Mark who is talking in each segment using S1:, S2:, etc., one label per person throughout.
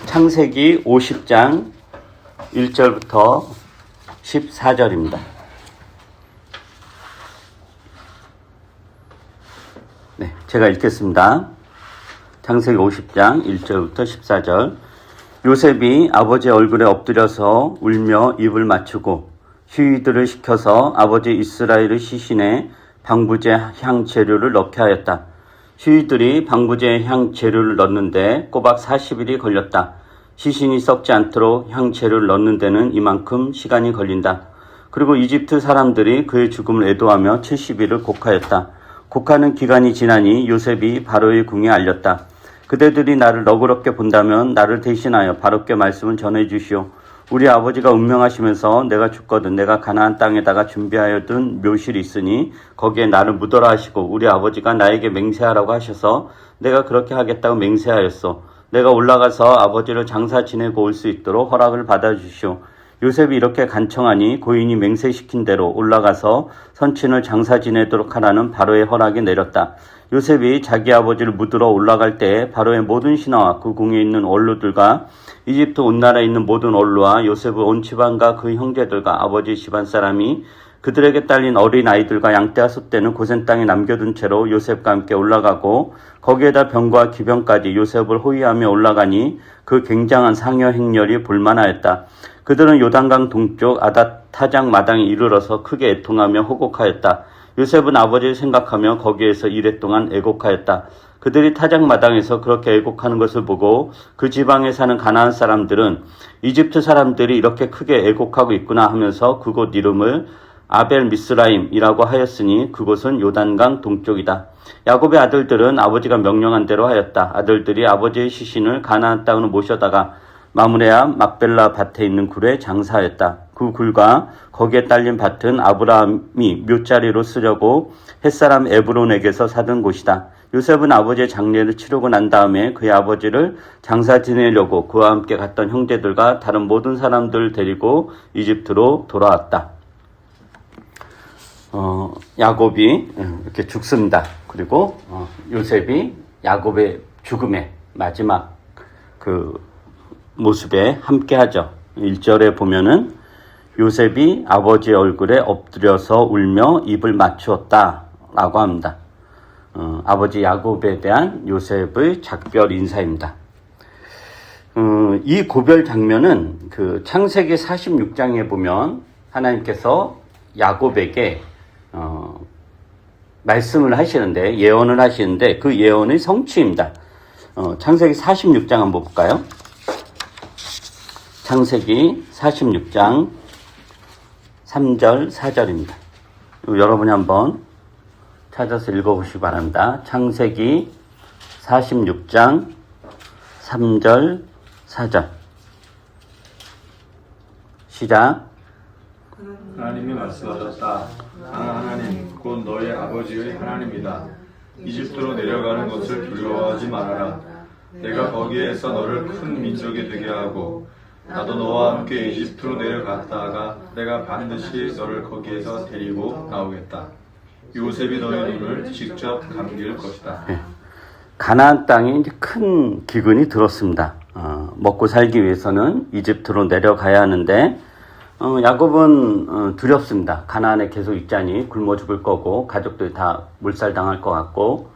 S1: 창세기 50장 1절부터 14절입니다. 네, 제가 읽겠습니다. 창세기 50장 1절부터 14절. 요셉이 아버지 얼굴에 엎드려서 울며 입을 맞추고 휴이들을 시켜서 아버지 이스라엘의 시신에 방부제 향 재료를 넣게 하였다. 휴이들이 방부제 향 재료를 넣는데 꼬박 40일이 걸렸다. 시신이 썩지 않도록 향 재료를 넣는 데는 이만큼 시간이 걸린다. 그리고 이집트 사람들이 그의 죽음을 애도하며 70일을 곡하였다. 곡하는 기간이 지나니 요셉이 바로의 궁에 알렸다. 그대들이 나를 너그럽게 본다면 나를 대신하여 바로께 말씀을 전해 주시오. 우리 아버지가 운명하시면서 내가 죽거든 내가 가나안 땅에다가 준비하여 둔 묘실이 있으니 거기에 나를 묻어라 하시고 우리 아버지가 나에게 맹세하라고 하셔서 내가 그렇게 하겠다고 맹세하였소. 내가 올라가서 아버지를 장사 지내고 올 수 있도록 허락을 받아주시오. 요셉이 이렇게 간청하니 고인이 맹세시킨 대로 올라가서 선친을 장사 지내도록 하라는 바로의 허락이 내렸다. 요셉이 자기 아버지를 묻으러 올라갈 때 바로의 모든 신하와 그 궁에 있는 원로들과 이집트 온 나라에 있는 모든 원로와 요셉의 온 집안과 그 형제들과 아버지 집안 사람이 그들에게 딸린 어린 아이들과 양떼와 소떼는 고센 땅에 남겨둔 채로 요셉과 함께 올라가고 거기에다 병과 기병까지 요셉을 호위하며 올라가니 그 굉장한 상여 행렬이 볼만하였다. 그들은 요단강 동쪽 아닷 타작 마당에 이르러서 크게 애통하며 호곡하였다. 요셉은 아버지를 생각하며 거기에서 이랫동안 애곡하였다. 그들이 타작 마당에서 그렇게 애곡하는 것을 보고 그 지방에 사는 가나안 사람들은 이집트 사람들이 이렇게 크게 애곡하고 있구나 하면서 그곳 이름을 아벨 미스라임이라고 하였으니 그곳은 요단강 동쪽이다. 야곱의 아들들은 아버지가 명령한 대로 하였다. 아들들이 아버지의 시신을 가나안 땅으로 모셔다가 마므레아 막벨라 밭에 있는 굴에 장사하였다. 그 굴과 거기에 딸린 밭은 아브라함이 묘자리로 쓰려고 햇사람 에브론에게서 사둔 곳이다. 요셉은 아버지의 장례를 치르고 난 다음에 그의 아버지를 장사 지내려고 그와 함께 갔던 형제들과 다른 모든 사람들을 데리고 이집트로 돌아왔다. 야곱이 이렇게 죽습니다. 그리고 요셉이 야곱의 죽음의 마지막 그 모습에 함께하죠. 1절에 보면은 요셉이 아버지의 얼굴에 엎드려서 울며 입을 맞추었다 라고 합니다. 아버지 야곱에 대한 요셉의 작별 인사입니다. 이 고별 장면은 그 창세기 46장에 보면 하나님께서 야곱에게 말씀을 하시는데 예언을 하시는데 그 예언의 성취입니다. 창세기 46장 한번 볼까요? 창세기 46장 3절 4절입니다. 여러분이 한번 찾아서 읽어보시기 바랍니다. 창세기 46장 3절 4절 시작.
S2: 하나님이 말씀하셨다. 나 하나님 곧 너희 아버지의 하나님이다. 이집트로 내려가는 것을 두려워하지 말아라. 내가 거기에서 너를 큰 민족이 되게 하고 나도 너와 함께 이집트로 내려갔다가 내가 반드시 너를 거기에서 데리고 나오겠다. 요셉이 너희 눈을 직접 감길 것이다.
S1: 네. 가나안 땅에 이제 큰 기근이 들었습니다. 먹고 살기 위해서는 이집트로 내려가야 하는데 야곱은 두렵습니다. 가나안에 계속 있자니 굶어 죽을 거고 가족들이 다 몰살당할 것 같고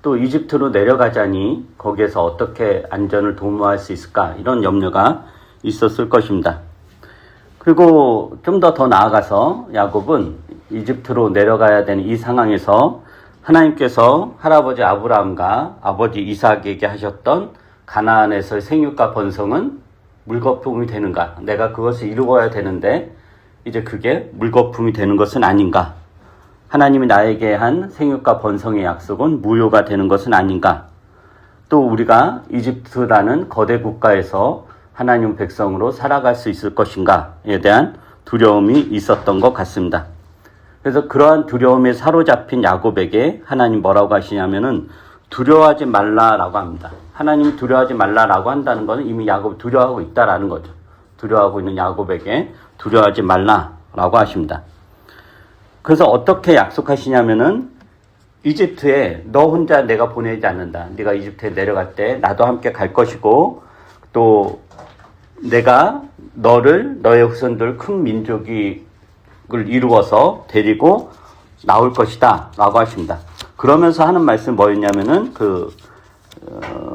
S1: 또 이집트로 내려가자니 거기에서 어떻게 안전을 도모할 수 있을까 이런 염려가 있었을 것입니다. 그리고 좀 더 나아가서 야곱은 이집트로 내려가야 되는 이 상황에서 하나님께서 할아버지 아브라함과 아버지 이삭에게 하셨던 가나안에서의 생육과 번성은 물거품이 되는가? 내가 그것을 이루어야 되는데 이제 그게 물거품이 되는 것은 아닌가? 하나님이 나에게 한 생육과 번성의 약속은 무효가 되는 것은 아닌가? 또 우리가 이집트라는 거대 국가에서 하나님 백성으로 살아갈 수 있을 것인가에 대한 두려움이 있었던 것 같습니다. 그래서 그러한 두려움에 사로잡힌 야곱에게 하나님 뭐라고 하시냐면은 두려워하지 말라라고 합니다. 하나님이 두려워하지 말라라고 한다는 것은 이미 야곱이 두려워하고 있다라는 거죠. 두려워하고 있는 야곱에게 두려워하지 말라라고 하십니다. 그래서 어떻게 약속하시냐면은 이집트에 너 혼자 내가 보내지 않는다. 네가 이집트에 내려갈 때 나도 함께 갈 것이고 또 내가 너의 후손들 큰 민족을 이루어서 데리고 나올 것이다 라고 하십니다. 그러면서 하는 말씀이 뭐였냐면은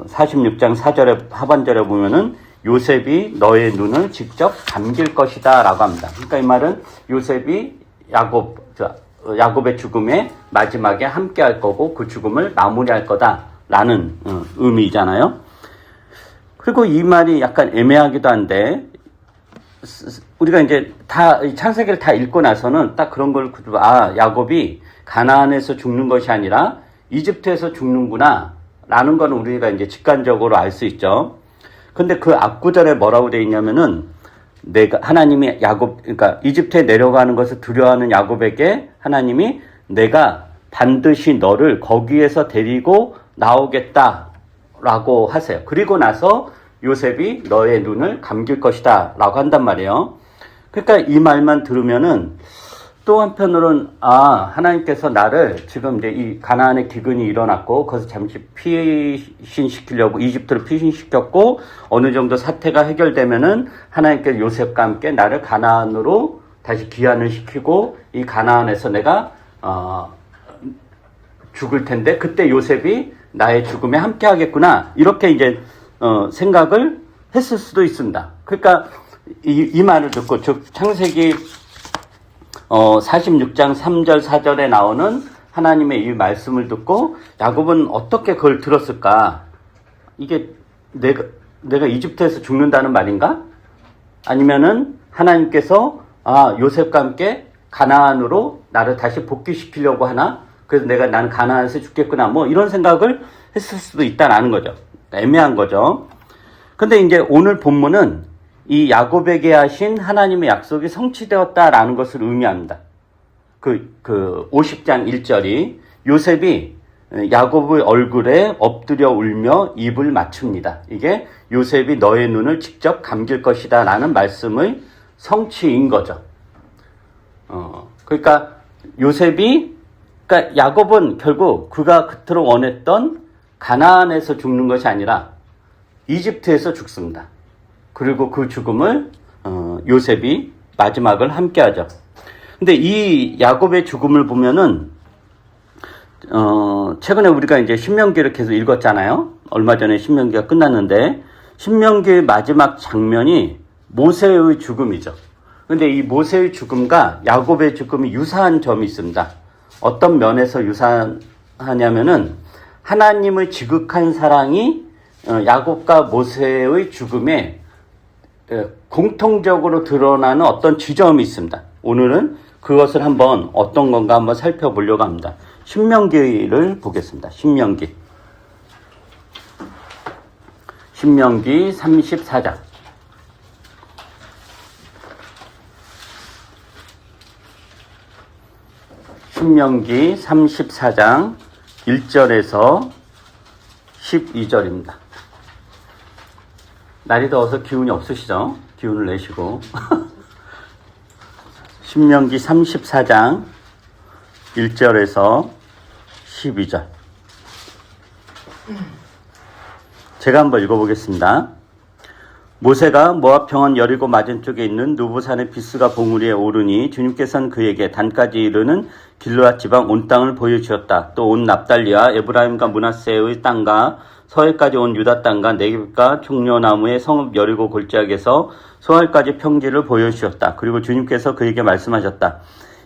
S1: 46장 4절에 하반절에 보면은 요셉이 너의 눈을 직접 감길 것이다 라고 합니다. 그러니까 이 말은 요셉이 야곱의 죽음에 마지막에 함께 할 거고 그 죽음을 마무리할 거다 라는 의미잖아요. 그리고 이 말이 약간 애매하기도 한데 우리가 이제 창세기를 다 읽고 나서는 딱 그런 걸 야곱이 가나안에서 죽는 것이 아니라 이집트에서 죽는구나 라는 거는 우리가 이제 직관적으로 알 수 있죠. 근데 그 앞구절에 뭐라고 되어 있냐면은 하나님이 그러니까 이집트에 내려가는 것을 두려워하는 야곱에게 하나님이 내가 반드시 너를 거기에서 데리고 나오겠다라고 하세요. 그리고 나서 요셉이 너의 눈을 감길 것이다 라고 한단 말이에요. 그러니까 이 말만 들으면은 또 한편으로는 하나님께서 나를 지금 이제 이 가나안의 기근이 일어났고 거기서 잠시 피신시키려고 이집트로 피신시켰고 어느 정도 사태가 해결되면은 하나님께서 요셉과 함께 나를 가나안으로 다시 귀환을 시키고 이 가나안에서 내가 죽을 텐데 그때 요셉이 나의 죽음에 함께 하겠구나 이렇게 이제 생각을 했을 수도 있습니다. 그러니까 이 말을 듣고 즉 창세기 46장 3절 4절에 나오는 하나님의 이 말씀을 듣고 야곱은 어떻게 그걸 들었을까? 이게 내가 이집트에서 죽는다는 말인가? 아니면은 하나님께서 요셉과 함께 가나안으로 나를 다시 복귀시키려고 하나? 그래서 나는 가나안에서 죽겠구나. 뭐 이런 생각을 했을 수도 있다라는 거죠. 애매한 거죠. 근데 이제 오늘 본문은 이 야곱에게 하신 하나님의 약속이 성취되었다라는 것을 의미합니다. 50장 1절이 요셉이 야곱의 얼굴에 엎드려 울며 입을 맞춥니다. 이게 요셉이 너의 눈을 직접 감길 것이다 라는 말씀의 성취인 거죠. 그러니까 야곱은 결국 그가 그토록 원했던 가나안에서 죽는 것이 아니라 이집트에서 죽습니다. 그리고 그 죽음을 요셉이 마지막을 함께하죠. 근데 이 야곱의 죽음을 보면은 최근에 우리가 이제 신명기를 계속 읽었잖아요. 얼마 전에 신명기가 끝났는데 신명기의 마지막 장면이 모세의 죽음이죠. 근데 이 모세의 죽음과 야곱의 죽음이 유사한 점이 있습니다. 어떤 면에서 유사하냐면은 하나님의 지극한 사랑이 야곱과 모세의 죽음에 공통적으로 드러나는 어떤 지점이 있습니다. 오늘은 그것을 한번 어떤 건가 한번 살펴보려고 합니다. 신명기를 보겠습니다. 신명기 34장. 신명기 34장 1절에서 12절입니다. 날이 더워서 기운이 없으시죠? 기운을 내시고. 신명기 34장 1절에서 12절. 제가 한번 읽어보겠습니다. 모세가 모압 평원 여리고 맞은쪽에 있는 누브산의 비스가 봉우리에 오르니 주님께서는 그에게 단까지 이르는 길르앗 지방 온 땅을 보여주셨다. 또 온 납달리와 에브라임과 므낫세의 땅과 서해까지 온 유다 땅과 네겝과 종려나무의 성읍 여리고 골짜기에서 소알까지 평지를 보여주셨다. 그리고 주님께서 그에게 말씀하셨다.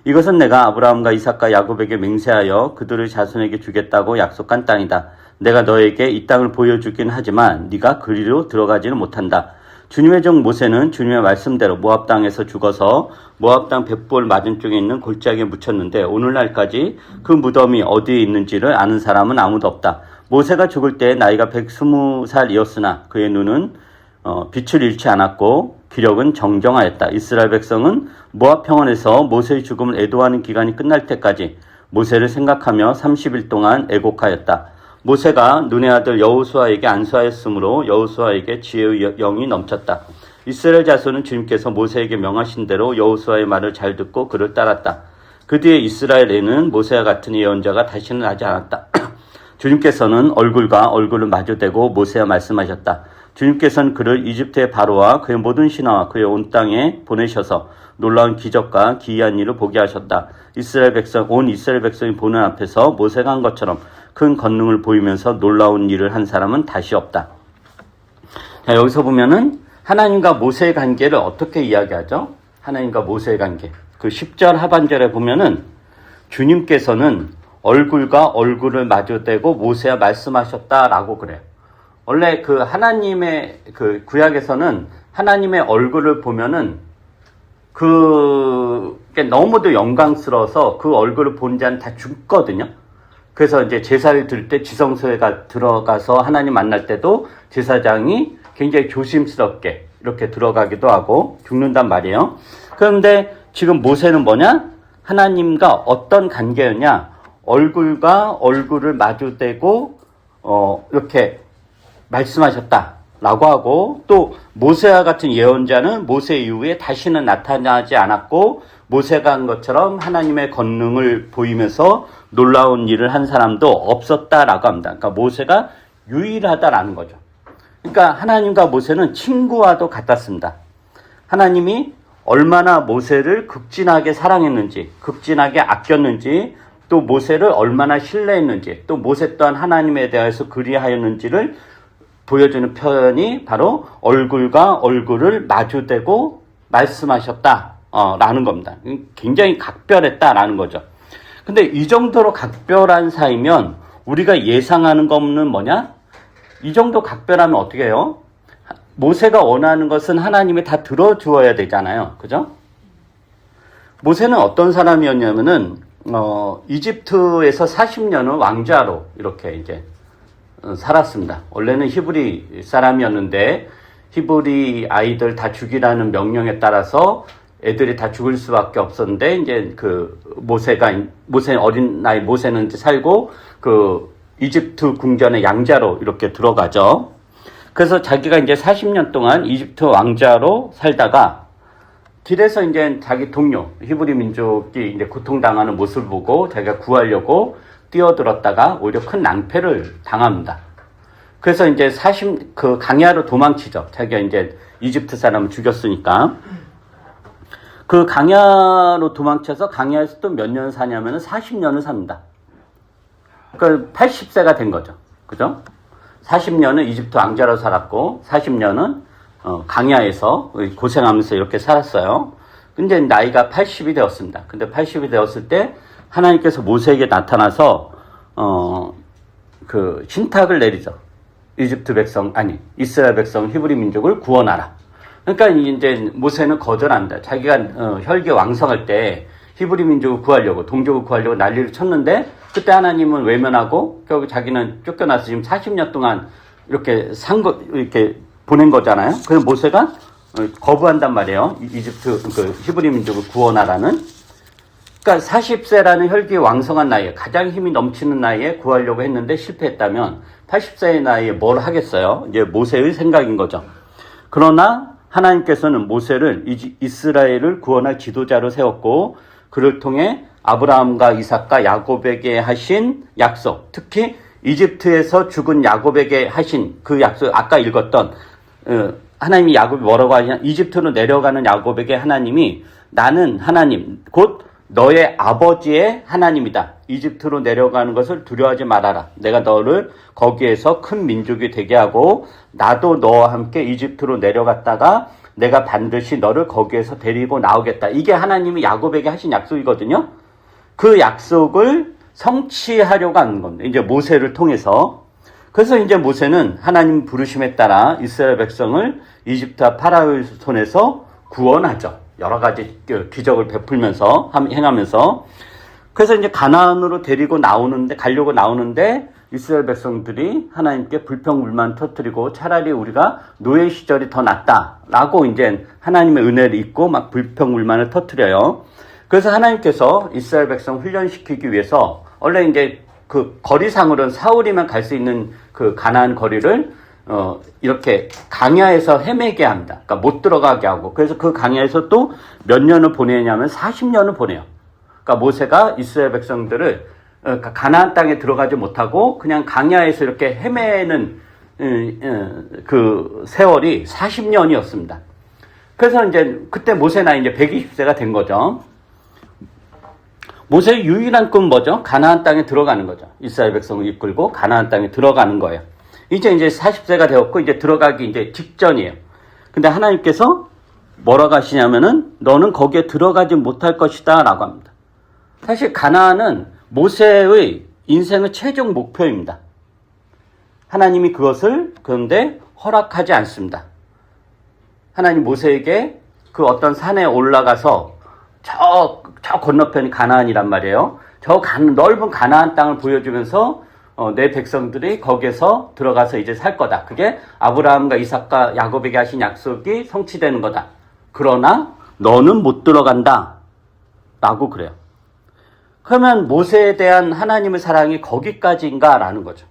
S1: 이것은 내가 아브라함과 이삭과 야곱에게 맹세하여 그들의 자손에게 주겠다고 약속한 땅이다. 내가 너에게 이 땅을 보여주긴 하지만 네가 그리로 들어가지는 못한다. 주님의 종 모세는 주님의 말씀대로 모압 땅에서 죽어서 모압 땅 벳볼 맞은쪽에 있는 골짜기에 묻혔는데 오늘날까지 그 무덤이 어디에 있는지를 아는 사람은 아무도 없다. 모세가 죽을 때 나이가 120살이었으나 그의 눈은 빛을 잃지 않았고 기력은 정정하였다. 이스라엘 백성은 모압 평원에서 모세의 죽음을 애도하는 기간이 끝날 때까지 모세를 생각하며 30일 동안 애곡하였다. 모세가 눈의 아들 여호수아에게 안수하였으므로 여호수아에게 지혜의 영이 넘쳤다. 이스라엘 자손은 주님께서 모세에게 명하신 대로 여호수아의 말을 잘 듣고 그를 따랐다. 그 뒤에 이스라엘에는 모세와 같은 예언자가 다시는 나지 않았다. 주님께서는 얼굴과 얼굴을 마주대고 모세와 말씀하셨다. 주님께서는 그를 이집트의 바로와 그의 모든 신하와 그의 온 땅에 보내셔서 놀라운 기적과 기이한 일을 보게 하셨다. 온 이스라엘 백성이 보는 앞에서 모세가 한 것처럼 큰 권능을 보이면서 놀라운 일을 한 사람은 다시 없다. 자, 여기서 보면은 하나님과 모세의 관계를 어떻게 이야기하죠? 하나님과 모세의 관계. 그 10절 하반절에 보면은 주님께서는 얼굴과 얼굴을 마주대고 모세와 말씀하셨다라고 그래요. 원래 그 하나님의 그 구약에서는 하나님의 얼굴을 보면은 그게 너무도 영광스러워서 그 얼굴을 본 자는 다 죽거든요. 그래서 이제 제사를 드릴 때 지성소에 들어가서 하나님 만날 때도 제사장이 굉장히 조심스럽게 이렇게 들어가기도 하고 죽는단 말이에요. 그런데 지금 모세는 뭐냐? 하나님과 어떤 관계였냐? 얼굴과 얼굴을 마주대고 이렇게 말씀하셨다라고 하고, 또 모세와 같은 예언자는 모세 이후에 다시는 나타나지 않았고 모세가 한 것처럼 하나님의 권능을 보이면서 놀라운 일을 한 사람도 없었다라고 합니다. 그러니까 모세가 유일하다라는 거죠. 그러니까 하나님과 모세는 친구와도 같았습니다. 하나님이 얼마나 모세를 극진하게 사랑했는지, 극진하게 아꼈는지, 또 모세를 얼마나 신뢰했는지, 또 모세 또한 하나님에 대해서 그리하였는지를 보여주는 표현이 바로 얼굴과 얼굴을 마주대고 말씀하셨다라는 겁니다. 굉장히 각별했다라는 거죠. 근데 이 정도로 각별한 사이면 우리가 예상하는 거는 뭐냐? 이 정도 각별하면 어떻게 해요? 모세가 원하는 것은 하나님이 다 들어주어야 되잖아요. 그죠? 모세는 어떤 사람이었냐면은, 이집트에서 40년을 왕자로 이렇게 이제 살았습니다. 원래는 히브리 사람이었는데, 히브리 아이들 다 죽이라는 명령에 따라서 애들이 다 죽을 수밖에 없었는데, 이제 모세 어린 나이 모세는 이제 살고, 이집트 궁전의 양자로 이렇게 들어가죠. 그래서 자기가 이제 40년 동안 이집트 왕자로 살다가 길에서 이제 자기 동료, 히브리 민족이 이제 고통당하는 모습을 보고 자기가 구하려고 뛰어들었다가 오히려 큰 낭패를 당합니다. 그래서 이제 강야로 도망치죠. 자기가 이제 이집트 사람을 죽였으니까. 그 강야로 도망쳐서 강야에서 또 몇 년 사냐면은 40년을 삽니다. 그러니까 80세가 된 거죠. 그죠? 40년은 이집트 왕자로 살았고 40년은 강야에서 고생하면서 이렇게 살았어요. 근데 나이가 80이 되었습니다. 근데 80이 되었을 때 하나님께서 모세에게 나타나서 신탁을 내리죠. 이스라엘 백성 히브리 민족을 구원하라. 그러니까 이제 모세는 거절한다. 자기가 혈기왕성할 때 히브리 민족을 구하려고, 동족을 구하려고 난리를 쳤는데, 그때 하나님은 외면하고, 결국 자기는 쫓겨나서 지금 40년 동안 이렇게 이렇게 보낸 거잖아요. 그래서 모세가 거부한단 말이에요. 히브리 민족을 구원하라는. 그러니까 40세라는 혈기왕성한 나이에, 가장 힘이 넘치는 나이에 구하려고 했는데 실패했다면, 80세의 나이에 뭘 하겠어요? 이제 모세의 생각인 거죠. 그러나 하나님께서는 모세를 이스라엘을 구원할 지도자로 세웠고, 그를 통해 아브라함과 이삭과 야곱에게 하신 약속, 특히 이집트에서 죽은 야곱에게 하신 그 약속, 아까 읽었던 하나님이 야곱이 뭐라고 하냐? 이집트로 내려가는 야곱에게 하나님이 나는 하나님, 곧 너의 아버지의 하나님이다. 이집트로 내려가는 것을 두려워하지 말아라. 내가 너를 거기에서 큰 민족이 되게 하고 나도 너와 함께 이집트로 내려갔다가 내가 반드시 너를 거기에서 데리고 나오겠다. 이게 하나님이 야곱에게 하신 약속이거든요. 그 약속을 성취하려고 하는 겁니다. 이제 모세를 통해서. 그래서 이제 모세는 하나님 부르심에 따라 이스라엘 백성을 이집트와 파라오의 손에서 구원하죠. 여러 가지 기적을 베풀면서 행하면서. 그래서 이제 가나안으로 가려고 나오는데 이스라엘 백성들이 하나님께 불평불만 터뜨리고 차라리 우리가 노예 시절이 더 낫다라고 이제 하나님의 은혜를 잊고 막 불평불만을 터뜨려요. 그래서 하나님께서 이스라엘 백성 훈련시키기 위해서 원래 이제 그 거리상으로는 사울이면 갈 수 있는 그 가나안 거리를 이렇게 강야에서 헤매게 합니다. 그러니까 못 들어가게 하고. 그래서 그 강야에서 또 몇 년을 보내냐면 40년을 보내요. 그러니까 모세가 이스라엘 백성들을 가나안 땅에 들어가지 못하고 그냥 강야에서 이렇게 헤매는 그 세월이 40년이었습니다. 그래서 이제 그때 모세 나이 이제 120세가 된 거죠. 모세의 유일한 꿈은 뭐죠? 가나안 땅에 들어가는 거죠. 이스라엘 백성을 이끌고 가나안 땅에 들어가는 거예요. 이제 40세가 되었고 이제 들어가기 이제 직전이에요. 근데 하나님께서 뭐라고 하시냐면은 너는 거기에 들어가지 못할 것이다 라고 합니다. 사실 가나안은 모세의 인생의 최종 목표입니다. 하나님이 그것을 그런데 허락하지 않습니다. 하나님 모세에게 그 어떤 산에 올라가서 저 건너편이 가나안이란 말이에요. 저 넓은 가나안 땅을 보여주면서 내 백성들이 거기에서 들어가서 이제 살 거다. 그게 아브라함과 이삭과 야곱에게 하신 약속이 성취되는 거다. 그러나 너는 못 들어간다 라고 그래요. 그러면 모세에 대한 하나님의 사랑이 거기까지인가 라는 거죠.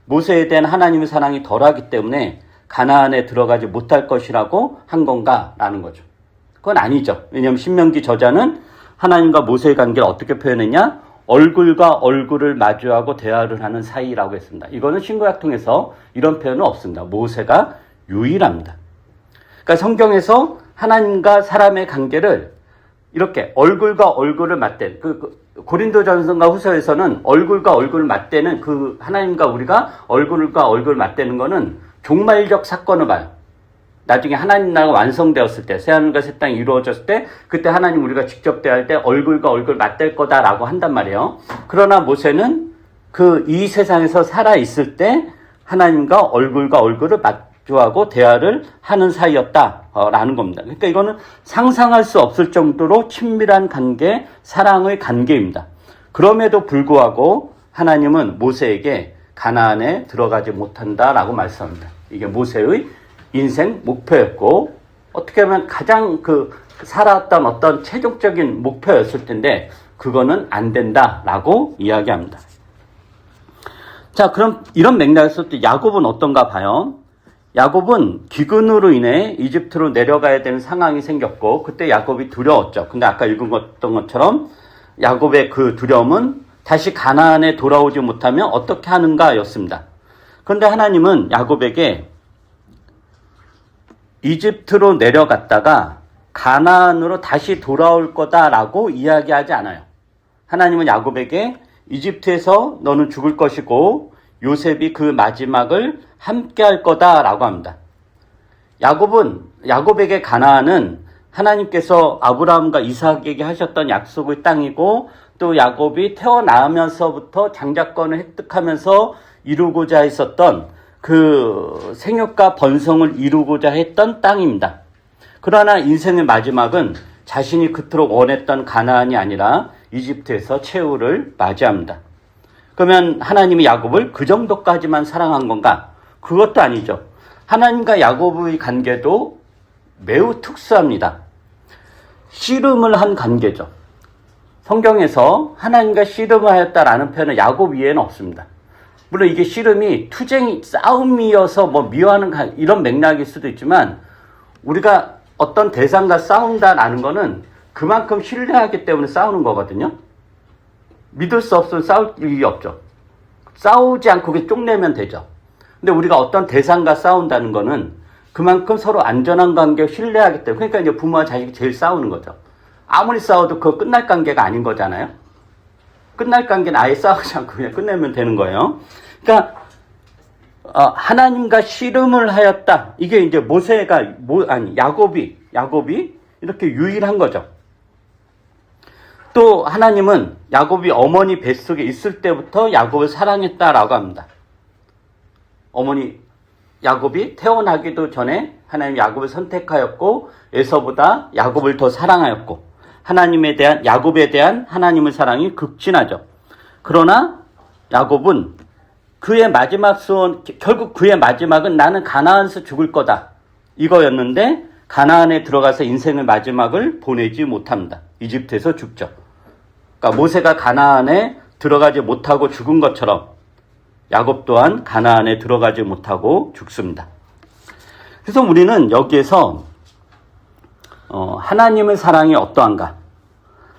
S1: 모세에 대한 하나님의 사랑이 덜하기 때문에 가나안에 들어가지 못할 것이라고 한 건가 라는 거죠. 그건 아니죠. 왜냐하면 신명기 저자는 하나님과 모세의 관계를 어떻게 표현했냐? 얼굴과 얼굴을 마주하고 대화를 하는 사이라고 했습니다. 이거는 신구약통에서 이런 표현은 없습니다. 모세가 유일합니다. 그러니까 성경에서 하나님과 사람의 관계를 이렇게 얼굴과 얼굴을 맞댄 고린도전서과 후서에서는 얼굴과 얼굴을 맞대는 그 하나님과 우리가 얼굴과 얼굴을 맞대는 거는 종말적 사건을 봐요. 나중에 하나님 나라가 완성되었을 때, 새하늘과 새 땅이 이루어졌을 때, 그때 하나님 우리가 직접 대할 때 얼굴과 얼굴 맞댈 거다라고 한단 말이에요. 그러나 모세는 이 세상에서 살아있을 때 하나님과 얼굴을 마주하고 대화를 하는 사이였다라는 겁니다. 그러니까 이거는 상상할 수 없을 정도로 친밀한 관계, 사랑의 관계입니다. 그럼에도 불구하고 하나님은 모세에게 가나안에 들어가지 못한다라고 말씀합니다. 이게 모세의 인생 목표였고 어떻게 보면 가장 살아왔던 어떤 최종적인 목표였을 텐데 그거는 안 된다라고 이야기합니다. 자, 그럼 이런 맥락에서 또 야곱은 어떤가 봐요. 야곱은 기근으로 인해 이집트로 내려가야 되는 상황이 생겼고 그때 야곱이 두려웠죠. 근데 아까 읽었던 것처럼 야곱의 그 두려움은 다시 가나안에 돌아오지 못하면 어떻게 하는가였습니다. 그런데 하나님은 야곱에게 이집트로 내려갔다가 가나안으로 다시 돌아올 거다라고 이야기하지 않아요. 하나님은 야곱에게 이집트에서 너는 죽을 것이고 요셉이 그 마지막을 함께 할 거다라고 합니다. 야곱에게 가나안은 하나님께서 아브라함과 이삭에게 하셨던 약속의 땅이고 또 야곱이 태어나면서부터 장자권을 획득하면서 이루고자 했었던 그 생육과 번성을 이루고자 했던 땅입니다. 그러나 인생의 마지막은 자신이 그토록 원했던 가나안이 아니라 이집트에서 최후를 맞이합니다. 그러면 하나님이 야곱을 그 정도까지만 사랑한 건가? 그것도 아니죠. 하나님과 야곱의 관계도 매우 특수합니다. 씨름을 한 관계죠. 성경에서 하나님과 씨름을 하였다라는 표현은 야곱 이외에는 없습니다. 물론 이게 씨름이 투쟁이 싸움이어서 미워하는 이런 맥락일 수도 있지만 우리가 어떤 대상과 싸운다라는 거는 그만큼 신뢰하기 때문에 싸우는 거거든요. 믿을 수 없으면 싸울 일이 없죠. 싸우지 않고 그게 쪽내면 되죠. 근데 우리가 어떤 대상과 싸운다는 거는 그만큼 서로 안전한 관계, 신뢰하기 때문에 그러니까 이제 부모와 자식이 제일 싸우는 거죠. 아무리 싸워도 그거 끝날 관계가 아닌 거잖아요. 끝날 관계는 아예 싸우지 않고 그냥 끝내면 되는 거예요. 그러니까 하나님과 씨름을 하였다. 이게 이제 야곱이 이렇게 유일한 거죠. 또 하나님은 야곱이 어머니 뱃속에 있을 때부터 야곱을 사랑했다라고 합니다. 야곱이 태어나기도 전에 하나님 야곱을 선택하였고 에서보다 야곱을 더 사랑하였고 야곱에 대한 하나님의 사랑이 극진하죠. 그러나 야곱은 결국 그의 마지막은 나는 가나안에서 죽을 거다. 이거였는데 가나안에 들어가서 인생의 마지막을 보내지 못합니다. 이집트에서 죽죠. 그러니까 모세가 가나안에 들어가지 못하고 죽은 것처럼 야곱 또한 가나안에 들어가지 못하고 죽습니다. 그래서 우리는 여기에서 하나님의 사랑이 어떠한가?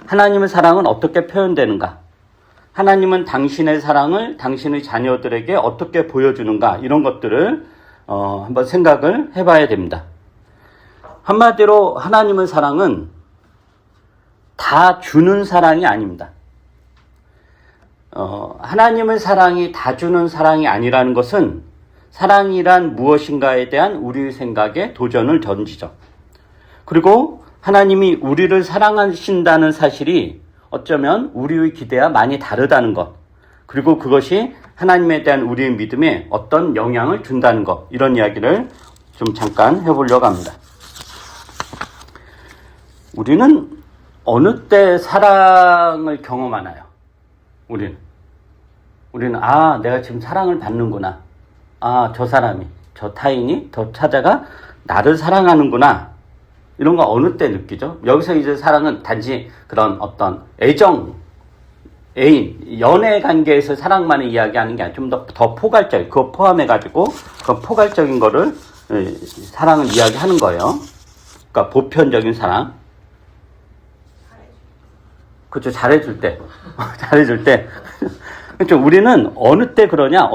S1: 하나님의 사랑은 어떻게 표현되는가? 하나님은 당신의 사랑을 당신의 자녀들에게 어떻게 보여주는가, 이런 것들을 한번 생각을 해봐야 됩니다. 한마디로 하나님의 사랑은 다 주는 사랑이 아닙니다. 하나님의 사랑이 다 주는 사랑이 아니라는 것은 사랑이란 무엇인가에 대한 우리의 생각에 도전을 던지죠. 그리고 하나님이 우리를 사랑하신다는 사실이 어쩌면 우리의 기대와 많이 다르다는 것, 그리고 그것이 하나님에 대한 우리의 믿음에 어떤 영향을 준다는 것, 이런 이야기를 좀 잠깐 해보려고 합니다. 우리는 어느 때 사랑을 경험하나요? 우리는 내가 지금 사랑을 받는구나. 저 사람이, 저 타인이, 저 타자가 나를 사랑하는구나. 이런 거 어느 때 느끼죠? 여기서 이제 사랑은 단지 그런 어떤 애정, 애인, 연애 관계에서 사랑만을 이야기하는 게 아니라 좀 더 포괄적, 그거 포함해가지고 그 포괄적인 거를 사랑을 이야기하는 거예요. 그러니까 보편적인 사랑. 그렇죠. 잘해줄 때. 잘해줄 때. 그렇죠. 우리는 어느 때 그러냐?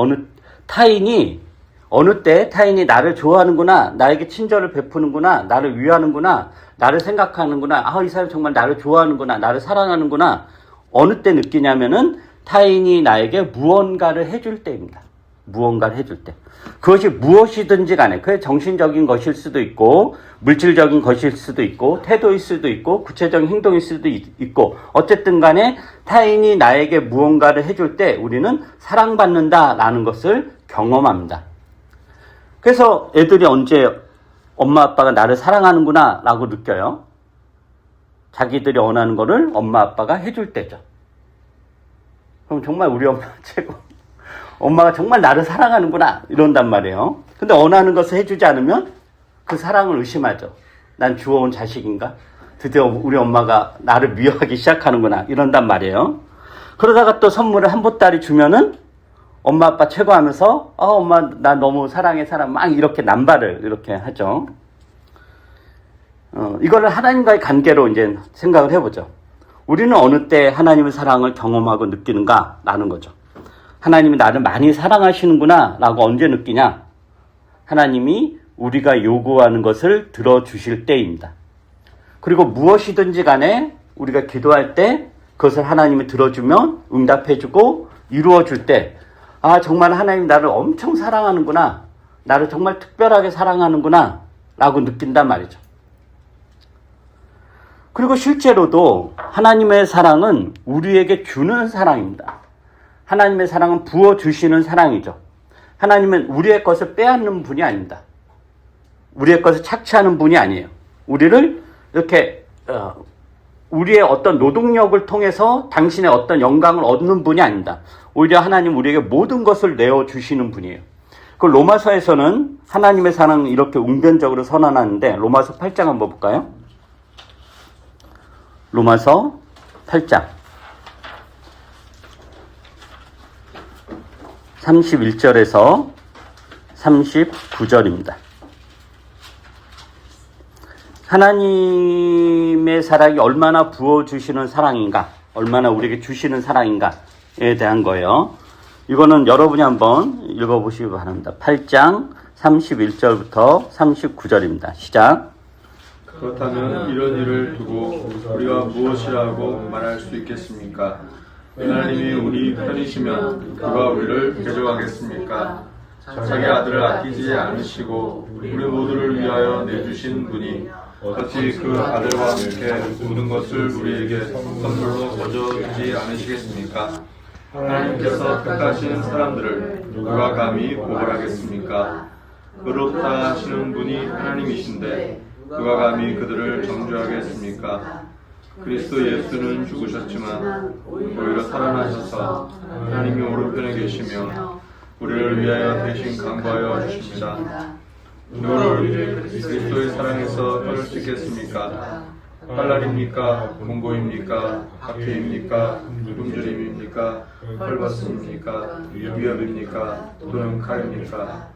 S1: 어느 때 타인이 나를 좋아하는구나, 나에게 친절을 베푸는구나, 나를 위하는구나, 나를 생각하는구나, 이 사람 정말 나를 좋아하는구나, 나를 사랑하는구나, 어느 때 느끼냐면은 타인이 나에게 무언가를 해줄 때입니다. 무언가를 해줄 때. 그것이 무엇이든지 간에, 그게 정신적인 것일 수도 있고, 물질적인 것일 수도 있고, 태도일 수도 있고, 구체적인 행동일 수도 있고, 어쨌든 간에 타인이 나에게 무언가를 해줄 때 우리는 사랑받는다라는 것을 경험합니다. 그래서 애들이 언제 엄마 아빠가 나를 사랑하는구나 라고 느껴요? 자기들이 원하는 거를 엄마 아빠가 해줄 때죠. 그럼 정말 우리 엄마 최고. 엄마가 정말 나를 사랑하는구나 이런단 말이에요. 근데 원하는 것을 해주지 않으면 그 사랑을 의심하죠. 난 주워온 자식인가? 드디어 우리 엄마가 나를 미워하기 시작하는구나 이런단 말이에요. 그러다가 또 선물을 한 보따리 주면은 엄마 아빠 최고하면서 엄마 나 너무 사랑해 막 이렇게 남발을 이렇게 하죠. 이거를 하나님과의 관계로 이제 생각을 해보죠. 우리는 어느 때 하나님의 사랑을 경험하고 느끼는가 라는 거죠. 하나님이 나를 많이 사랑하시는구나 라고 언제 느끼냐? 하나님이 우리가 요구하는 것을 들어주실 때입니다. 그리고 무엇이든지 간에 우리가 기도할 때 그것을 하나님이 들어주면 응답해주고 이루어줄 때 정말 하나님 나를 엄청 사랑하는구나, 나를 정말 특별하게 사랑하는구나 라고 느낀단 말이죠. 그리고 실제로도 하나님의 사랑은 우리에게 주는 사랑입니다. 하나님의 사랑은 부어주시는 사랑이죠. 하나님은 우리의 것을 빼앗는 분이 아닙니다. 우리의 것을 착취하는 분이 아니에요. 우리를 이렇게 우리의 어떤 노동력을 통해서 당신의 어떤 영광을 얻는 분이 아닙니다. 오히려 하나님 우리에게 모든 것을 내어주시는 분이에요. 그 로마서에서는 하나님의 사랑을 이렇게 웅변적으로 선언하는데 로마서 8장 한번 볼까요? 로마서 8장 31절에서 39절입니다. 하나님의 사랑이 얼마나 부어주시는 사랑인가, 얼마나 우리에게 주시는 사랑인가에 대한 거예요. 이거는 여러분이 한번 읽어보시기 바랍니다. 8장 31절부터 39절입니다. 시작.
S2: 그렇다면 이런 일을 두고 우리가 무엇이라고 말할 수 있겠습니까? 하나님이 우리 편이시면 누가 우리를 대적하겠습니까? 자기 아들을 아끼지 않으시고 우리 모두를 위하여 내주신 분이 어찌 그 아들과 함께 모든 것을 우리에게 선물로 거저주지 않으시겠습니까? 하나님께서 택하신 사람들을 누가 감히 고발하겠습니까? 의롭다 하시는 분이 하나님이신데 누가 감히 그들을 정죄하겠습니까? 그리스도 예수는 죽으셨지만 오히려 살아나셔서 하나님이 오른편에 계시며 우리를 위하여 대신 강구하여 주십니다. 누구를 그리스도의 사랑에서 끊을 수 있겠습니까? 환난입니까? 공고입니까? 박해입니까? 굶주림입니까? 헐벗음입니까? 위협입니까? 또는 칼입니까?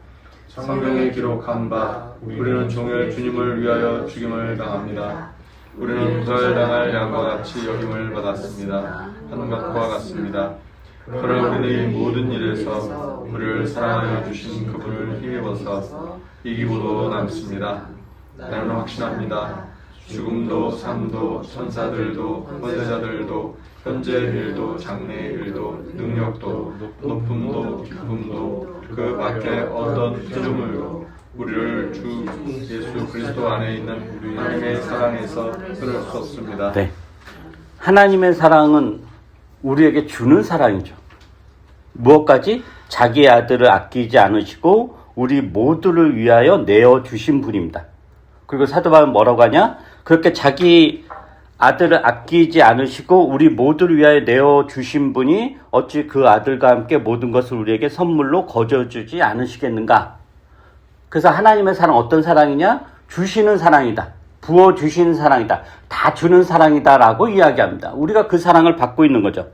S2: 성경에 기록한 바 우리는 종일 주님을 위하여 죽임을 당합니다. 우리는 부활당할 양과 같이 여김을 받았습니다. 하는 것과 같습니다. 그러나 우리는 이 모든 일에서 우리를 사랑하여 주신 그분을 힘입어서 이기고도 남습니다. 나는 확신합니다. 죽음도 삶도 천사들도 권세자들도 현재의 일도 장래의 일도 능력도 높음도 깊음도 그 밖에 어떤 피조물도 우리를 주 예수 그리스도 안에 있는 하나님의 사랑에서 끊을 수 없습니다.
S1: 네. 하나님의 사랑은 우리에게 주는 사랑이죠. 무엇까지? 자기의 아들을 아끼지 않으시고 우리 모두를 위하여 내어주신 분입니다. 그리고 사도 바울은 뭐라고 하냐? 그렇게 자기 아들을 아끼지 않으시고 우리 모두를 위하여 내어주신 분이 어찌 그 아들과 함께 모든 것을 우리에게 선물로 거저주지 않으시겠는가? 그래서 하나님의 사랑 어떤 사랑이냐? 주시는 사랑이다. 부어주시는 사랑이다. 다 주는 사랑이다 라고 이야기합니다. 우리가 그 사랑을 받고 있는 거죠.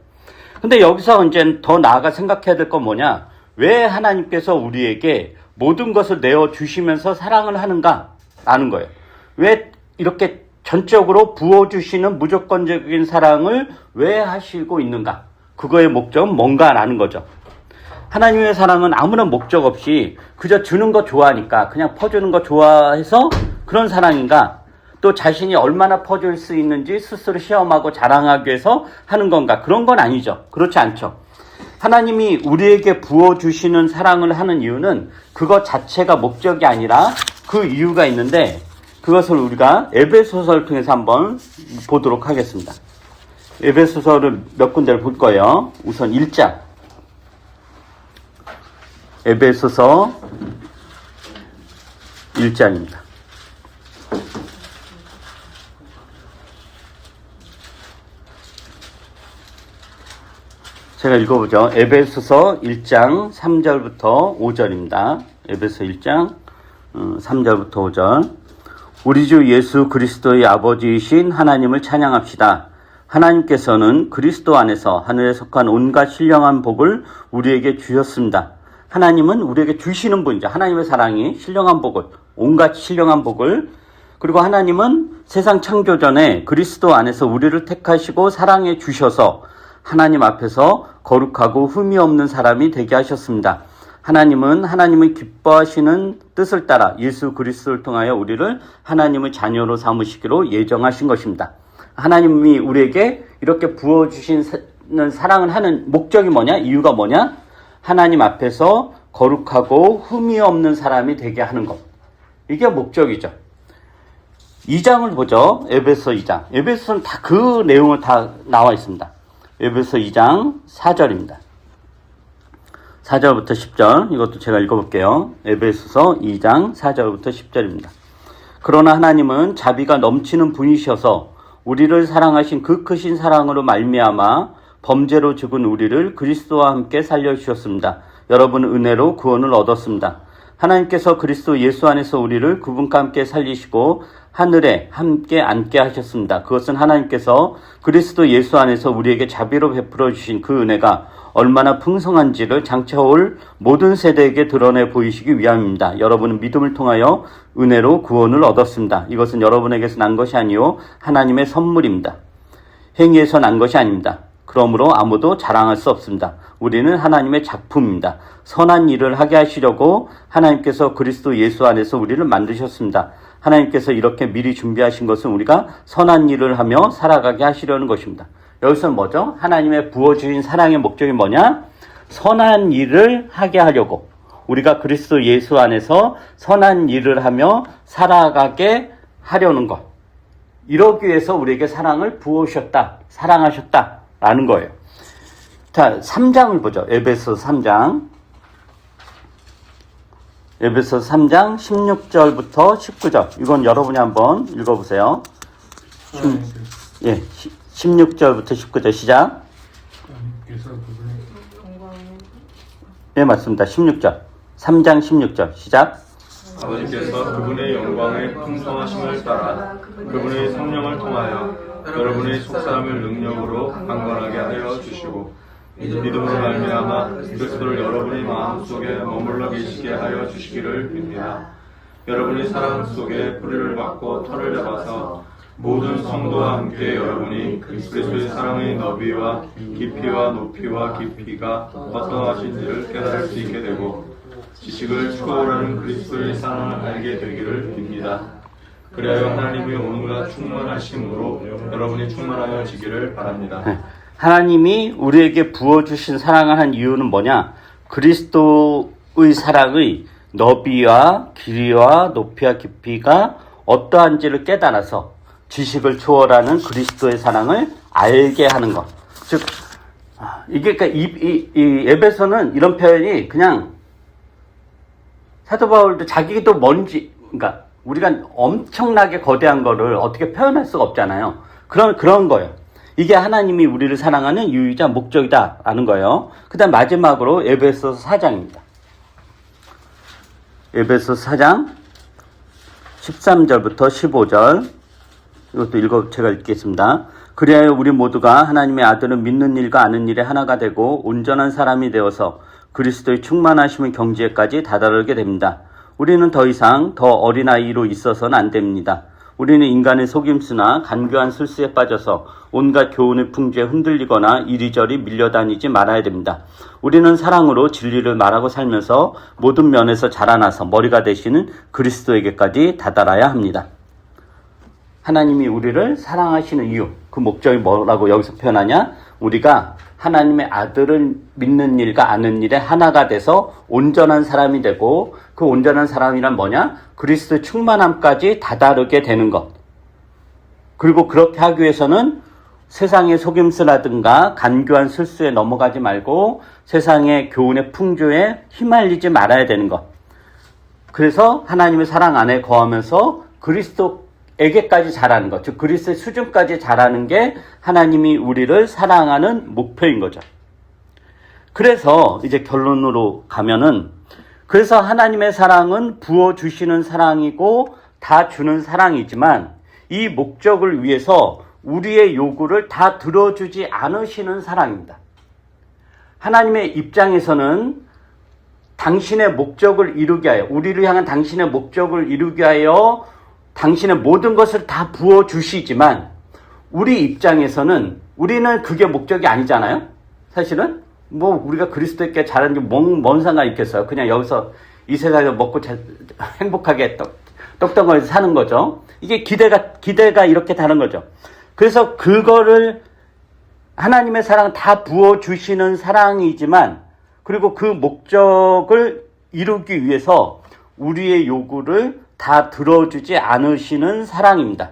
S1: 근데 여기서 이제 더 나아가 생각해야 될 건 뭐냐? 왜 하나님께서 우리에게 모든 것을 내어주시면서 사랑을 하는가? 라는 거예요. 왜 이렇게 전적으로 부어주시는 무조건적인 사랑을 왜 하시고 있는가? 그거의 목적은 뭔가라는 거죠. 하나님의 사랑은 아무런 목적 없이 그저 주는 거 좋아하니까 그냥 퍼주는 거 좋아해서 그런 사랑인가? 또 자신이 얼마나 퍼줄 수 있는지 스스로 시험하고 자랑하기 위해서 하는 건가? 그런 건 아니죠. 그렇지 않죠. 하나님이 우리에게 부어주시는 사랑을 하는 이유는 그것 자체가 목적이 아니라 그 이유가 있는데 그것을 우리가 에베소서를 통해서 한번 보도록 하겠습니다. 에베소서를 몇 군데를 볼 거예요. 우선 1장. 에베소서 1장입니다. 제가 읽어보죠. 에베소서 1장 3절부터 5절입니다. 에베소 1장 3절부터 5절. 우리 주 예수 그리스도의 아버지이신 하나님을 찬양합시다. 하나님께서는 그리스도 안에서 하늘에 속한 온갖 신령한 복을 우리에게 주셨습니다. 하나님은 우리에게 주시는 분이죠. 하나님의 사랑이 신령한 복을, 온갖 신령한 복을. 그리고 하나님은 세상 창조 전에 그리스도 안에서 우리를 택하시고 사랑해 주셔서 하나님 앞에서 거룩하고 흠이 없는 사람이 되게 하셨습니다. 하나님은 하나님의 기뻐하시는 뜻을 따라 예수 그리스도를 통하여 우리를 하나님의 자녀로 삼으시기로 예정하신 것입니다. 하나님이 우리에게 이렇게 부어주시는 사랑을 하는 목적이 뭐냐? 이유가 뭐냐? 하나님 앞에서 거룩하고 흠이 없는 사람이 되게 하는 것. 이게 목적이죠. 2장을 보죠. 에베소 2장. 에베소는 다 그 내용을 다 나와 있습니다. 에베소 2장 4절입니다. 4절부터 10절. 이것도 제가 읽어볼게요. 에베소서 2장 4절부터 10절입니다. 그러나 하나님은 자비가 넘치는 분이셔서 우리를 사랑하신 그 크신 사랑으로 말미암아 범죄로 죽은 우리를 그리스도와 함께 살려주셨습니다. 여러분은 은혜로 구원을 얻었습니다. 하나님께서 그리스도 예수 안에서 우리를 그분과 함께 살리시고 하늘에 함께 앉게 하셨습니다. 그것은 하나님께서 그리스도 예수 안에서 우리에게 자비로 베풀어 주신 그 은혜가 얼마나 풍성한지를 장차올 모든 세대에게 드러내 보이시기 위함입니다. 여러분은 믿음을 통하여 은혜로 구원을 얻었습니다. 이것은 여러분에게서 난 것이 아니요 하나님의 선물입니다. 행위에서 난 것이 아닙니다. 그러므로 아무도 자랑할 수 없습니다. 우리는 하나님의 작품입니다. 선한 일을 하게 하시려고 하나님께서 그리스도 예수 안에서 우리를 만드셨습니다. 하나님께서 이렇게 미리 준비하신 것은 우리가 선한 일을 하며 살아가게 하시려는 것입니다. 여기서는 뭐죠? 하나님의 부어주신 사랑의 목적이 뭐냐? 선한 일을 하게 하려고 우리가 그리스도 예수 안에서 선한 일을 하며 살아가게 하려는 것. 이러기 위해서 우리에게 사랑을 부어주셨다, 사랑하셨다 라는 거예요. 자, 3장을 보죠. 에베소 3장. 에베소 3장 16절부터 19절. 이건 여러분이 한번 읽어보세요. 16절부터 19절 시작. 네, 맞습니다. 16절. 3장 16절 시작.
S2: 아버지께서 그분의 영광의 풍성하심을 따라 그분의 성령을 통하여 여러분의 속사람을 능력으로 강건하게 하여 주시고 믿음으로 말미암아 그리스도를 여러분의 마음속에 머물러 계시게 하여 주시기를 빕니다. 여러분이 사랑 속에 뿌리를 박고 털을 잡아서 모든 성도와 함께 여러분이 그리스도의 사랑의 너비와 깊이와 높이와 깊이가 어떠하신지를 깨달을 수 있게 되고 지식을 초월하는 그리스도의 사랑을 알게 되기를 빕니다. 그리하여 하나님의 온갖 충만하심으로 여러분이 충만하여지기를 바랍니다.
S1: 하나님이 우리에게 부어주신 사랑을 한 이유는 뭐냐? 그리스도의 사랑의 너비와 길이와 높이와 깊이가 어떠한지를 깨달아서 지식을 초월하는 그리스도의 사랑을 알게 하는 것. 즉, 이게 그러니까 이 에베소는 이런 표현이 그냥 사도 바울도 자기도 뭔지, 그러니까 우리가 엄청나게 거대한 거를 어떻게 표현할 수가 없잖아요. 그런 거예요. 이게 하나님이 우리를 사랑하는 이유이자 목적이다 라는 거예요. 그 다음 마지막으로 에베소서 4장입니다. 에베소서 4장 13절부터 15절 이것도 제가 읽겠습니다. 그리하여 우리 모두가 하나님의 아들은 믿는 일과 아는 일에 하나가 되고 온전한 사람이 되어서 그리스도의 충만하심의 경지에까지 다다르게 됩니다. 우리는 더 이상 더 어린아이로 있어서는 안 됩니다. 우리는 인간의 속임수나 간교한 술수에 빠져서 온갖 교훈의 풍조에 흔들리거나 이리저리 밀려다니지 말아야 됩니다. 우리는 사랑으로 진리를 말하고 살면서 모든 면에서 자라나서 머리가 되시는 그리스도에게까지 다다라야 합니다. 하나님이 우리를 사랑하시는 이유, 그 목적이 뭐라고 여기서 표현하냐? 우리가 하나님의 아들을 믿는 일과 아는 일에 하나가 돼서 온전한 사람이 되고, 그 온전한 사람이란 뭐냐? 그리스도의 충만함까지 다다르게 되는 것. 그리고 그렇게 하기 위해서는 세상의 속임수라든가 간교한 술수에 넘어가지 말고 세상의 교훈의 풍조에 휘말리지 말아야 되는 것. 그래서 하나님의 사랑 안에 거하면서 그리스도에게까지 자라는 것, 즉 그리스도의 수준까지 자라는 게 하나님이 우리를 사랑하는 목표인 거죠. 그래서 이제 결론으로 가면은, 그래서 하나님의 사랑은 부어주시는 사랑이고 다 주는 사랑이지만 이 목적을 위해서 우리의 요구를 다 들어주지 않으시는 사랑입니다. 하나님의 입장에서는 당신의 목적을 이루게 하여, 우리를 향한 당신의 목적을 이루게 하여 당신의 모든 것을 다 부어주시지만 우리 입장에서는 우리는 그게 목적이 아니잖아요. 사실은 뭐 우리가 그리스도께 잘하는 게 뭔 상관이 있겠어요. 그냥 여기서 이 세상에서 먹고 행복하게 떡덩어리에서 사는 거죠. 이게 기대가 이렇게 다른 거죠. 그래서 그거를 하나님의 사랑은 다 부어주시는 사랑이지만, 그리고 그 목적을 이루기 위해서 우리의 요구를 다 들어주지 않으시는 사랑입니다.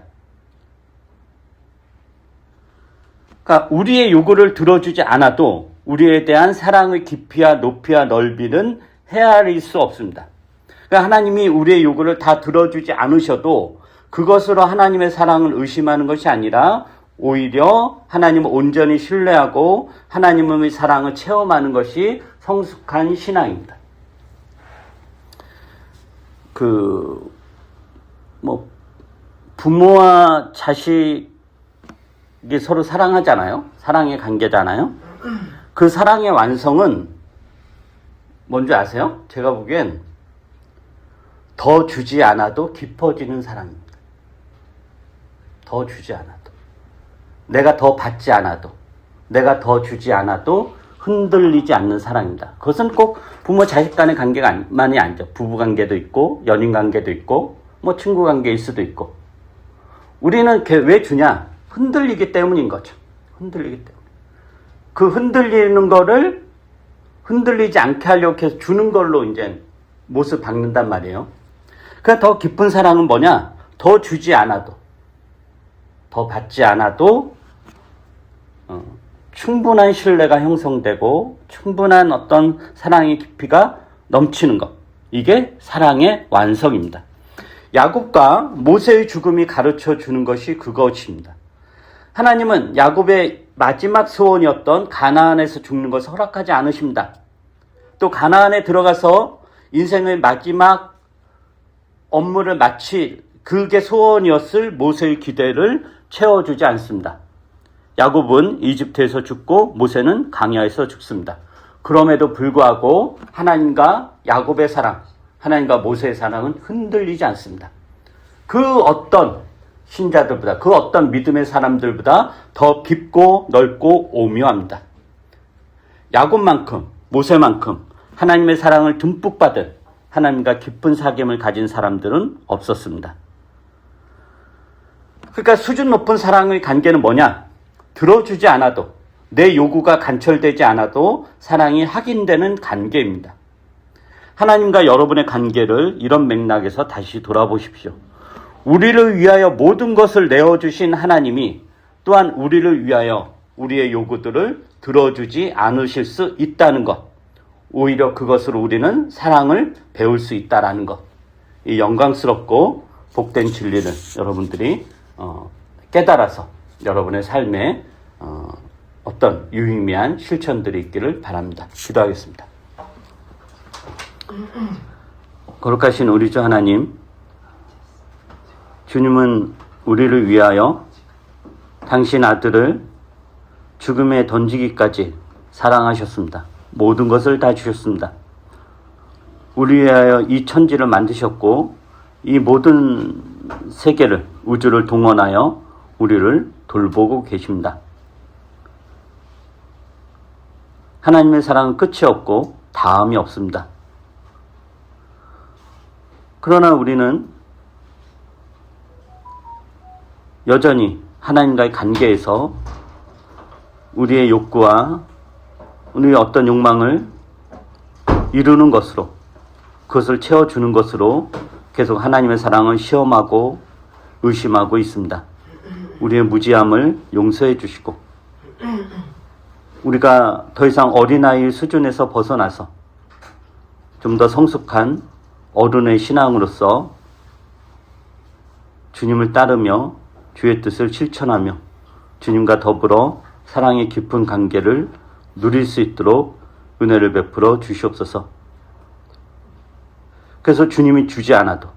S1: 그러니까 우리의 요구를 들어주지 않아도 우리에 대한 사랑의 깊이와 높이와 넓이는 헤아릴 수 없습니다. 그러니까 하나님이 우리의 요구를 다 들어주지 않으셔도 그것으로 하나님의 사랑을 의심하는 것이 아니라 오히려 하나님을 온전히 신뢰하고 하나님의 사랑을 체험하는 것이 성숙한 신앙입니다. 부모와 자식이 서로 사랑하잖아요. 사랑의 관계잖아요. 그 사랑의 완성은 뭔지 아세요? 제가 보기엔 더 주지 않아도 깊어지는 사랑입니다. 더 주지 않아도, 내가 더 받지 않아도, 내가 더 주지 않아도 흔들리지 않는 사랑입니다. 그것은 꼭 부모 자식 간의 관계만이 아니죠. 부부 관계도 있고 연인 관계도 있고 뭐 친구 관계일 수도 있고. 우리는 왜 주냐? 흔들리기 때문인 거죠. 흔들리기 때문에. 그 흔들리는 거를 흔들리지 않게 하려고 해서 주는 걸로 이제 못을 박는단 말이에요. 그러니까 더 깊은 사랑은 뭐냐? 더 주지 않아도, 더 받지 않아도 충분한 신뢰가 형성되고 충분한 어떤 사랑의 깊이가 넘치는 것. 이게 사랑의 완성입니다. 야곱과 모세의 죽음이 가르쳐 주는 것이 그것입니다. 하나님은 야곱의 마지막 소원이었던 가나안에서 죽는 것을 허락하지 않으십니다. 또 가나안에 들어가서 인생의 마지막 업무를 마칠 그게 소원이었을 모세의 기대를 채워주지 않습니다. 야곱은 이집트에서 죽고 모세는 광야에서 죽습니다. 그럼에도 불구하고 하나님과 야곱의 사랑, 하나님과 모세의 사랑은 흔들리지 않습니다. 그 어떤 신자들보다, 그 어떤 믿음의 사람들보다 더 깊고 넓고 오묘합니다. 야곱만큼, 모세만큼 하나님의 사랑을 듬뿍 받은 하나님과 깊은 사귐을 가진 사람들은 없었습니다. 그러니까 수준 높은 사랑의 관계는 뭐냐? 들어주지 않아도, 내 요구가 간철되지 않아도 사랑이 확인되는 관계입니다. 하나님과 여러분의 관계를 이런 맥락에서 다시 돌아보십시오. 우리를 위하여 모든 것을 내어주신 하나님이 또한 우리를 위하여 우리의 요구들을 들어주지 않으실 수 있다는 것, 오히려 그것으로 우리는 사랑을 배울 수 있다는 것, 이 영광스럽고 복된 진리를 여러분들이 깨달아서 여러분의 삶에 어떤 유의미한 실천들이 있기를 바랍니다. 기도하겠습니다. 거룩하신 우리 주 하나님, 주님은 우리를 위하여 당신 아들을 죽음에 던지기까지 사랑하셨습니다. 모든 것을 다 주셨습니다. 우리 위하여 이 천지를 만드셨고 이 모든 세계를, 우주를 동원하여 우리를 돌보고 계십니다. 하나님의 사랑은 끝이 없고 다음이 없습니다. 그러나 우리는 여전히 하나님과의 관계에서 우리의 욕구와 우리의 어떤 욕망을 이루는 것으로, 그것을 채워주는 것으로 계속 하나님의 사랑을 시험하고 의심하고 있습니다. 우리의 무지함을 용서해 주시고 우리가 더 이상 어린아이 수준에서 벗어나서 좀 더 성숙한 어른의 신앙으로서 주님을 따르며 주의 뜻을 실천하며 주님과 더불어 사랑의 깊은 관계를 누릴 수 있도록 은혜를 베풀어 주시옵소서. 그래서 주님이 주지 않아도,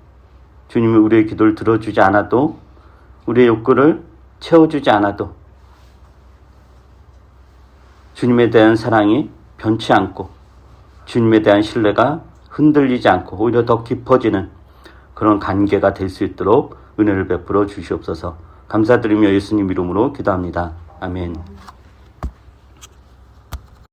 S1: 주님이 우리의 기도를 들어주지 않아도, 우리의 욕구를 채워주지 않아도 주님에 대한 사랑이 변치 않고 주님에 대한 신뢰가 흔들리지 않고 오히려 더 깊어지는 그런 관계가 될 수 있도록 은혜를 베풀어 주시옵소서. 감사드리며 예수님 이름으로 기도합니다. 아멘.